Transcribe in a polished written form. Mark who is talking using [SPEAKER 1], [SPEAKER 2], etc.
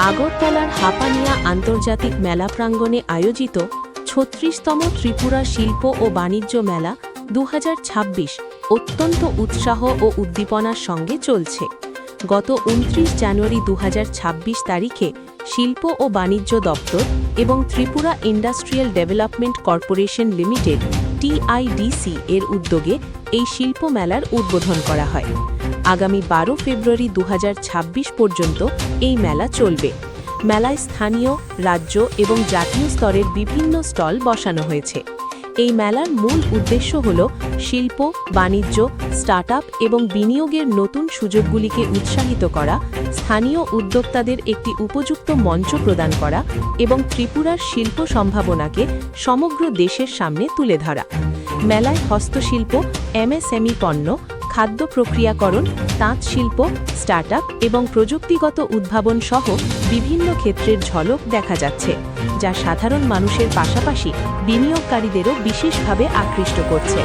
[SPEAKER 1] আগরতলার হাপানিয়া আন্তর্জাতিক মেলা প্রাঙ্গণে আয়োজিত ৩৬তম ত্রিপুরা শিল্প ও বাণিজ্য মেলা ২০২৬ অত্যন্ত উৎসাহ ও উদ্দীপনার সঙ্গে চলছে। গত ২৯ জানুয়ারি ২০২৬ তারিখে শিল্প ও বাণিজ্য দপ্তর এবং Tripura industrial development corporation limited TIDC এর উদ্যোগে এই শিল্প মেলার উদ্বোধন করা হয়। আগামী ১২ ফেব্রুয়ারি ২০২৬ পর্যন্ত এই মেলা চলবে। মেলায় স্থানীয়, রাজ্য এবং জাতীয় স্তরের বিভিন্ন স্টল বসানো হয়েছে। এই মেলার মূল উদ্দেশ্য হল শিল্প, বাণিজ্য, স্টার্টআপ এবং বিনিয়োগের নতুন সুযোগগুলিকে উৎসাহিত করা, স্থানীয় উদ্যোক্তাদের একটি উপযুক্ত মঞ্চ প্রদান করা এবং ত্রিপুরার শিল্প সম্ভাবনাকে সমগ্র দেশের সামনে তুলে ধরা। মেলায় হস্তশিল্প, MSME পণ্য, খাদ্য প্রক্রিয়াকরণ, তাঁত শিল্প, স্টার্টআপ এবং প্রযুক্তিগত উদ্ভাবন সহ বিভিন্ন ক্ষেত্রের ঝলক দেখা যাচ্ছে, যা সাধারণ মানুষের পাশাপাশি বিনিয়োগকারীদেরও বিশেষভাবে আকৃষ্ট করছে।